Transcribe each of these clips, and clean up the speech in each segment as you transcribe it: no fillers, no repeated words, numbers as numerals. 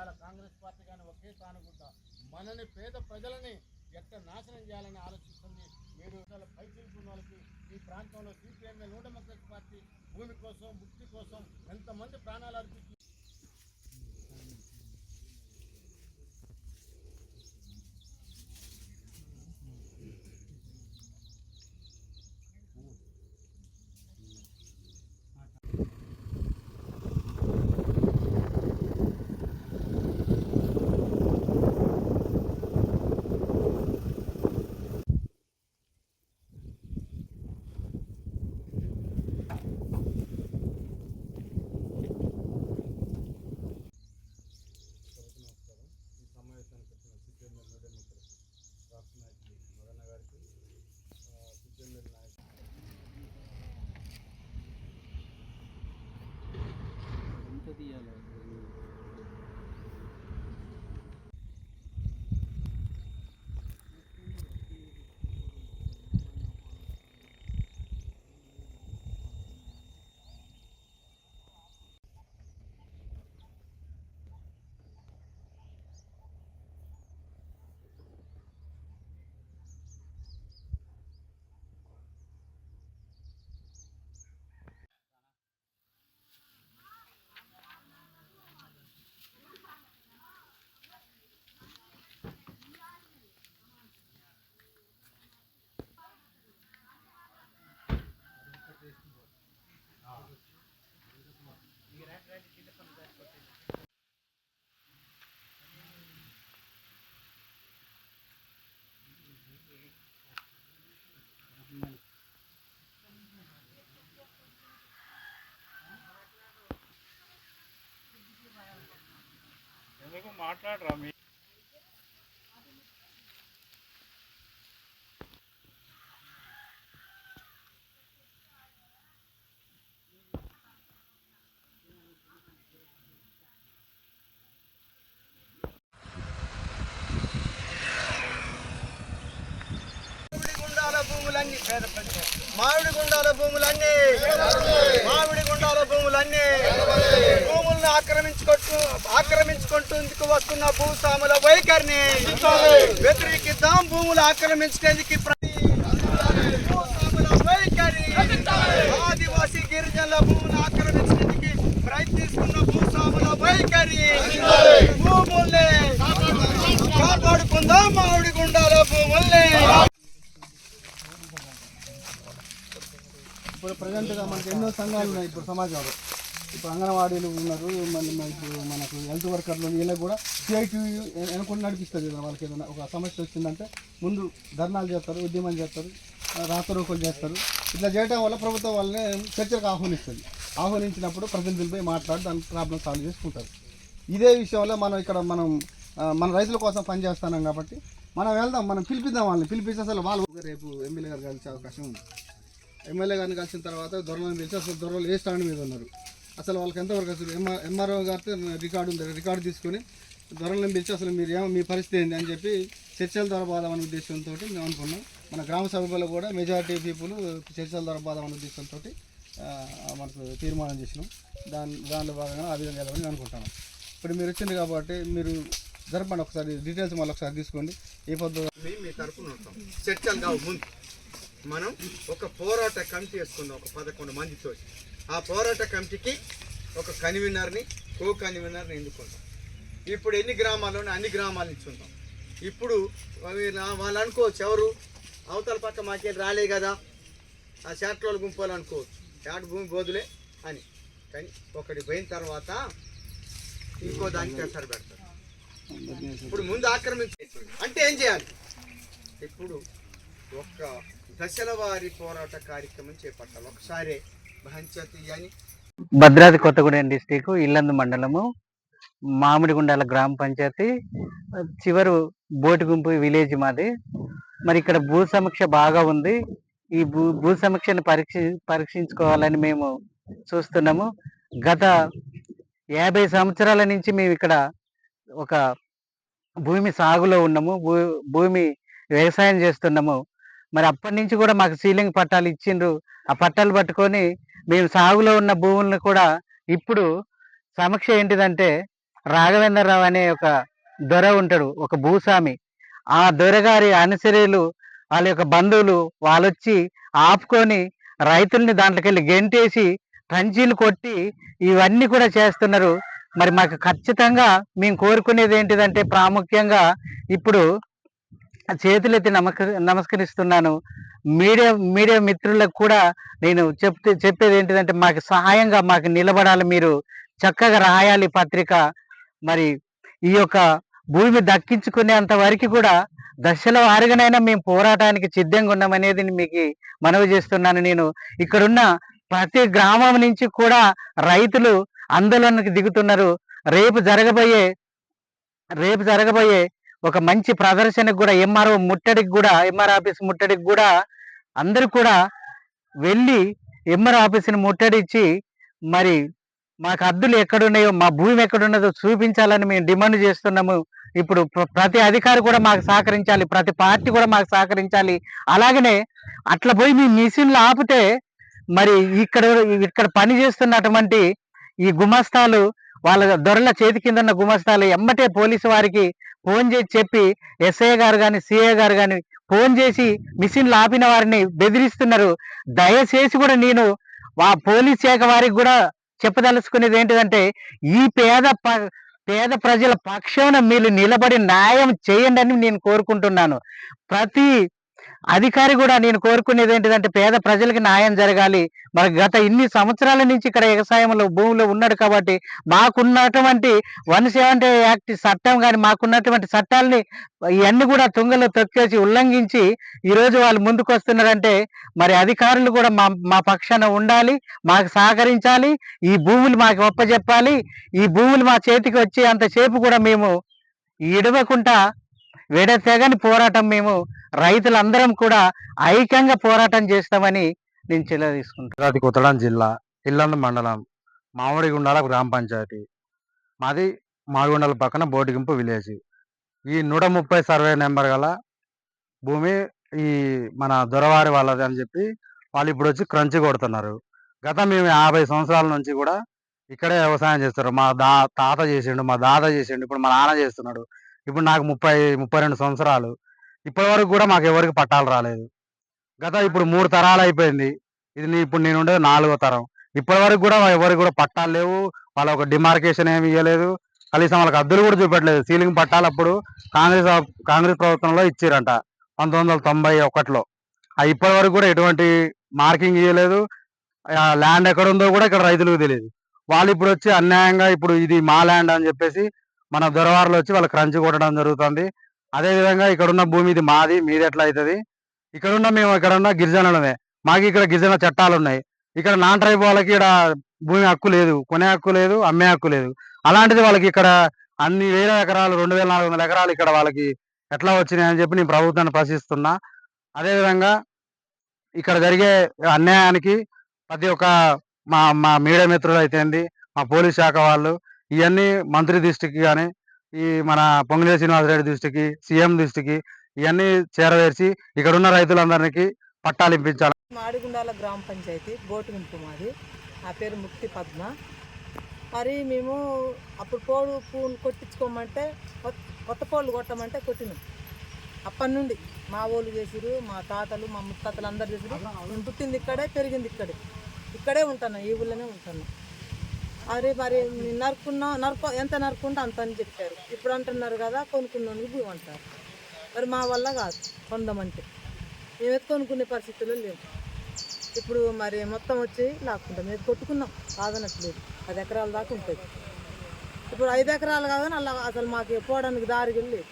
ఇవాళ కాంగ్రెస్ పార్టీ కానీ ఒకే తానుకుంటా మనని పేద ప్రజలని ఎక్కడ నాశనం చేయాలని ఆలోచిస్తుంది. మీరు పైచిలుకున్న వాళ్ళకి ఈ ప్రాంతంలో సిపిఎంఎల్ న్యూ డెమోక్రటిక్ పార్టీ భూమి కోసం ముక్తి కోసం ఎంతమంది ప్రాణాలు అర్పించి ఎందుకు మాట్లాడరా మీ మామిడి గుండాల భూములన్నీ భూములను ఆక్రమించుకుంటూ వస్తున్న భూస్వాముల వైఖరిని వ్యతిరేకిద్దాం. భూములు ఆక్రమించుకేందుకు భూస్వాముల వైఖరి, ఆదివాసీ గిరిజనుల భూములు ఆక్రమించేందుకు ప్రయత్నిస్తున్న భూస్వాముల వైఖరి, భూముల్ని కాపాడుకుందాం. మామిడి గుండాల భూముల్ని ఇప్పుడు ప్రజెంట్గా మనకు ఎన్నో సంఘాలు ఉన్నాయి. ఇప్పుడు సమాజంలో ఇప్పుడు అంగన్వాడీలు ఉన్నారు, మళ్ళీ ఇప్పుడు మనకు హెల్త్ వర్కర్లు వీళ్ళకి కూడా సిఐటి అనుకుని నడిపిస్తుంది కదా. వాళ్ళకి ఏదైనా ఒక సమస్య వచ్చిందంటే ముందు ధర్నాలు చేస్తారు, ఉద్యమం చేస్తారు, రాతరోకలు చేస్తారు. ఇట్లా చేయడం వల్ల ప్రభుత్వం వాళ్ళని చర్చలకు ఆహ్వానిస్తుంది. ఆహ్వానించినప్పుడు ప్రతినిధులపై మాట్లాడి దాని ప్రాబ్లం సాల్వ్ చేసుకుంటారు. ఇదే విషయంలో మనం ఇక్కడ మన రైతుల కోసం పనిచేస్తున్నాం కాబట్టి మనం వెళ్దాం, మనం పిలిపిద్దాం. వాళ్ళని పిలిపించి అసలు వాళ్ళు రేపు ఎమ్మెల్యే గారు కలిసే అవకాశం ఉంది. ఎమ్మెల్యే గారిని కలిసిన తర్వాత దొరలను పిలిచి అసలు దొరలు ఏ స్టాండ్ మీద ఉన్నారు, అసలు వాళ్ళకి ఎంతవరకు అసలు ఎంఆర్ఓ గారితో రికార్డు ఉంది, రికార్డు తీసుకొని దొరలను పిలిచి అసలు మీరు మీ పరిస్థితి ఏంటి అని చెప్పి చర్చల ద్వారా బాధమనే ఉద్దేశంతో మేము అనుకున్నాం. మన గ్రామ సభలో కూడా మెజారిటీ పీపుల్ చర్చల ద్వారా బాధమనే ఉద్దేశంతో మనకు తీర్మానం చేసినాం. దానిలో భాగంగా ఆ విధంగా వెళ్ళాలని అనుకుంటాను. ఇప్పుడు మీరు వచ్చింది కాబట్టి మీరు జరపండి, ఒకసారి డీటెయిల్స్ మళ్ళీ ఒకసారి తీసుకోండి. ఏ పద్ధతి మీ తరఫున ఉంటాం. చర్చలు కావు ముందు మనం ఒక పోరాట కమిటీ వేసుకుందాం, ఒక 11 మందితో. ఆ పోరాట కమిటీకి ఒక కన్వీనర్ని, కో కన్వీనర్ని ఎన్నుకుంటాం. ఇప్పుడు ఎన్ని గ్రామాల్లోనే అన్ని గ్రామాల నుంచి ఉంటాం. ఇప్పుడు వాళ్ళు అనుకోవచ్చు, ఎవరు అవతల పక్క మాకేం రాలే కదా, ఆ శాట్రోల గుంపులు అనుకోవచ్చు, శాట్ భూమి బోదులే అని. కానీ ఒకటి పోయిన తర్వాత ఇంకో దానికి ప్రెషర్ పెడతారు. ఇప్పుడు ముందు ఆక్రమించేది అంటే ఏం చేయాలి? ఇప్పుడు ఒక్క దశల వారి పోరాట కార్యక్రమం చేపట్టాలి. ఒకసారి అని భద్రాద్రి కొత్తగూడెం డిస్టిక్ ఇల్లందు మండలము మామిడిగుండాల గ్రామ పంచాయతీ చివరు బోటి గుంపు విలేజ్ మాది. మరి ఇక్కడ భూ సమీక్ష బాగా ఉంది. ఈ భూ సమీక్షను పరీక్షించుకోవాలని మేము చూస్తున్నాము. గత 50 సంవత్సరాల నుంచి మేము ఇక్కడ ఒక భూమి సాగులో ఉన్నాము, భూమి వ్యవసాయం చేస్తున్నాము. మరి అప్పటి నుంచి కూడా మాకు సీలింగ్ పట్టాలు ఇచ్చిండ్రు. ఆ పట్టాలు పట్టుకొని మేము సాగులో ఉన్న భూములను కూడా ఇప్పుడు సమీక్ష ఏంటిదంటే రాఘవేంద్రరావు అనే ఒక దొర ఉంటాడు, ఒక భూస్వామి. ఆ దొరగారి అనుచరులు, వాళ్ళ యొక్క బంధువులు వాళ్ళొచ్చి ఆపుకొని రైతుల్ని దాంట్లోకి వెళ్ళి గెంటేసి పంచీలు కొట్టి ఇవన్నీ కూడా చేస్తున్నారు. మరి మాకు ఖచ్చితంగా మేము కోరుకునేది ఏంటిదంటే, ప్రాముఖ్యంగా ఇప్పుడు చేతులెత్తి నమస్కరిస్తున్నాను. మీడియా మిత్రులకు కూడా నేను చెప్పేది ఏంటిదంటే, మాకు సహాయంగా మాకు నిలబడాలి, మీరు చక్కగా రాయాలి పత్రిక. మరి ఈ యొక్క భూమి దక్కించుకునేంత వరకు కూడా దశల వారిగానైనా మేము పోరాటానికి సిద్ధంగా ఉన్నామనేది మీకు మనవి చేస్తున్నాను. నేను ఇక్కడున్న ప్రతి గ్రామం నుంచి కూడా రైతులు ఆందోళనకు దిగుతున్నారు. రేపు జరగబోయే ఒక మంచి ప్రదర్శనకు కూడా ఎంఆర్ ఆఫీస్ ముట్టడికి కూడా అందరూ కూడా వెళ్ళి ఎంఆర్ ఆఫీస్ని ముట్టడిచ్చి మరి మాకు హద్దులు ఎక్కడున్నాయో, మా భూమి ఎక్కడున్నదో చూపించాలని మేము డిమాండ్ చేస్తున్నాము. ఇప్పుడు ప్రతి అధికారి కూడా మాకు సహకరించాలి, ప్రతి పార్టీ కూడా మాకు సహకరించాలి. అలాగనే అట్లా పోయి మీ మిషన్లు ఆపితే మరి ఇక్కడ పని చేస్తున్నటువంటి ఈ గుమస్తాలు, వాళ్ళ దొరల చేతి కింద ఉన్న గుమస్తాలు ఎమ్మటే పోలీసు వారికి ఫోన్ చేసి చెప్పి, ఎస్ఐ గారు కానీ సిఐ గారు కానీ ఫోన్ చేసి మిషన్లు ఆపిన వారిని బెదిరిస్తున్నారు. దయచేసి కూడా నేను పోలీస్ శాఖ వారికి కూడా చెప్పదలుచుకునేది ఏంటిదంటే, ఈ పేద ప్రజల పక్షాన మీరు నిలబడి న్యాయం చేయండి అని నేను కోరుకుంటున్నాను. ప్రతి అధికారి కూడా నేను కోరుకునేది ఏంటిదంటే, పేద ప్రజలకి న్యాయం జరగాలి. మరి గత ఇన్ని సంవత్సరాల నుంచి ఇక్కడ వ్యవసాయంలో భూమిలో ఉన్నాడు కాబట్టి మాకున్నటువంటి 170 యాక్ట్ చట్టం కానీ, మాకున్నటువంటి చట్టాలని ఇవన్నీ కూడా తుంగలో తొక్కేసి ఉల్లంఘించి ఈరోజు వాళ్ళు ముందుకు వస్తున్నారంటే, మరి అధికారులు కూడా మా పక్షాన ఉండాలి, మాకు సహకరించాలి, ఈ భూములు మాకు ఒప్పజెప్పాలి. ఈ భూములు మా చేతికి వచ్చి అంతసేపు కూడా మేము ఇడవకుండా విడతెగని పోరాటం, మేము రైతులందరం కూడా ఐక్యంగా పోరాటం చేస్తామని నేను తీసుకుంటాను. అది కొత్తగూడెం జిల్లా ఇల్లందు మండలం మామిడిగుండాల గ్రామ పంచాయతీ. మాది మామిడిగుండాల పక్కన బోటిగింపు విలేజ్. ఈ 130 సర్వే నెంబర్ గల భూమి ఈ మన దొరవారి వాళ్ళది అని చెప్పి వాళ్ళు ఇప్పుడు వచ్చి క్రంచి కొడుతున్నారు. గత మేము 50 సంవత్సరాల నుంచి కూడా ఇక్కడే వ్యవసాయం చేస్తారు. మా తాత చేసిండు, మా దాదా చేసిండు, ఇప్పుడు మా నాన్న చేస్తున్నాడు. ఇప్పుడు నాకు 32 సంవత్సరాలు. ఇప్పటి వరకు కూడా మాకు ఎవరికి పట్టాలు రాలేదు. గత ఇప్పుడు 3 తరాలు అయిపోయింది. ఇప్పుడు నేను ఉండేది 4వ తరం. ఇప్పటి వరకు కూడా ఎవరికి కూడా పట్టాలు లేవు. వాళ్ళ ఒక డిమార్కేషన్ ఏమి ఇవ్వలేదు. కనీసం వాళ్ళకి అద్దులు కూడా చూపెట్టలేదు. సీలింగ్ పట్టాలు అప్పుడు కాంగ్రెస్ ప్రభుత్వంలో ఇచ్చిరంట 1991లో. ఇప్పటి వరకు కూడా ఎటువంటి మార్కింగ్ ఇవ్వలేదు. ల్యాండ్ ఎక్కడ ఉందో కూడా ఇక్కడ రైతులకు తెలియదు. వాళ్ళు ఇప్పుడు వచ్చి అన్యాయంగా ఇప్పుడు ఇది మా ల్యాండ్ అని చెప్పేసి మన దొరవారులు వచ్చి వాళ్ళు క్రంచి కొట్టడం జరుగుతుంది. అదేవిధంగా ఇక్కడున్న భూమి ఇది మాది, మీది ఎట్లా అవుతుంది? ఇక్కడున్న గిరిజనులమే. మాకు ఇక్కడ గిరిజన చట్టాలు ఉన్నాయి. ఇక్కడ నాన్ ట్రైబ్ వాళ్ళకి ఇక్కడ భూమి హక్కు లేదు, కొనే హక్కు లేదు, అమ్మే హక్కు లేదు. అలాంటిది వాళ్ళకి ఇక్కడ అన్ని వేల ఎకరాలు 2400 ఎకరాలు ఇక్కడ వాళ్ళకి ఎట్లా వచ్చినాయని చెప్పి నేను ప్రభుత్వాన్ని ప్రశ్నిస్తున్నా. అదేవిధంగా ఇక్కడ జరిగే అన్యాయానికి ప్రతి ఒక్క మా మీడియా మిత్రులు అయితేంది, మా పోలీస్ శాఖ వాళ్ళు ఇవన్నీ మంత్రి దృష్టికి కానీ, ఈ మన పొంగులేటి శ్రీనివాసరెడ్డి దృష్టికి, సీఎం దృష్టికి ఇవన్నీ చేరవేర్చి ఇక్కడున్న రైతులందరికీ పట్టాలు ఇప్పించాలి. మాడిగుండాల గ్రామ పంచాయతీ బోటిగుంపు మాది. నా పేరు ముక్తి పద్మ. మరి మేము అప్పుడు పూలు కొట్టించుకోమంటే, కొత్త పూలు కొట్టమంటే కొట్టినాం. అప్పటి నుండి మా వాళ్ళు చేసిరు, మా తాతలు, మా ముత్తాతలు అందరు చేసిరు. నేను పుట్టింది ఇక్కడే, పెరిగింది ఇక్కడే ఉంటున్నాను, ఈ ఊళ్ళోనే ఉంటున్నాను. మరి ఎంత నరుకుంటే అంత అని చెప్పారు. ఇప్పుడు అంటున్నారు కదా కొనుక్కున్నాను భూమి అంటారు. మరి మా వల్ల కాదు కొందామంటే, మేము కొనుక్కునే పరిస్థితుల్లో లేవు. ఇప్పుడు మరి మొత్తం వచ్చి లాక్కుంటాం. మేము కొట్టుకున్నాం, కాదనట్లేదు. 10 ఎకరాల దాకా ఉంటుంది. ఇప్పుడు 5 ఎకరాలు కాదని అలా అసలు మాకు పోవడానికి దారి లేదు.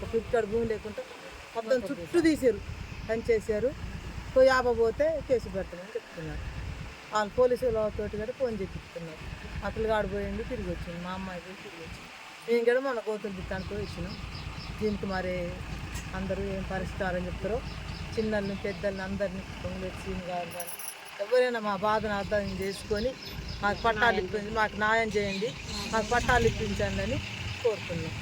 ఒక ఇక్కడ భూమి లేకుండా మొత్తం చుట్టూ తీసారు, పనిచేసారు. 50 పోతే కేసు పెడతామని చెప్తున్నారు. వాళ్ళు పోలీసులతో కూడా ఫోన్ చేపిస్తున్నారు. అతలు ఆడిపోయింది, తిరిగి వచ్చింది. మా అమ్మాయికి తిరిగి వచ్చింది. మేము కూడా మన కోతులు తిట్టానికి ఇచ్చినాం. దీనికి మరి అందరూ ఏం పరిష్కారం చెప్తారో, చిన్నల్ని పెద్దల్ని అందరినీ పొంగులేటి సీన్ గారు కానీ ఎవరైనా మా బాధను అర్థం చేసుకొని మాకు పట్టాలు ఇప్పించి, మాకు న్యాయం చేయండి, మాకు పట్టాలు ఇప్పించండి అని కోరుతున్నాం.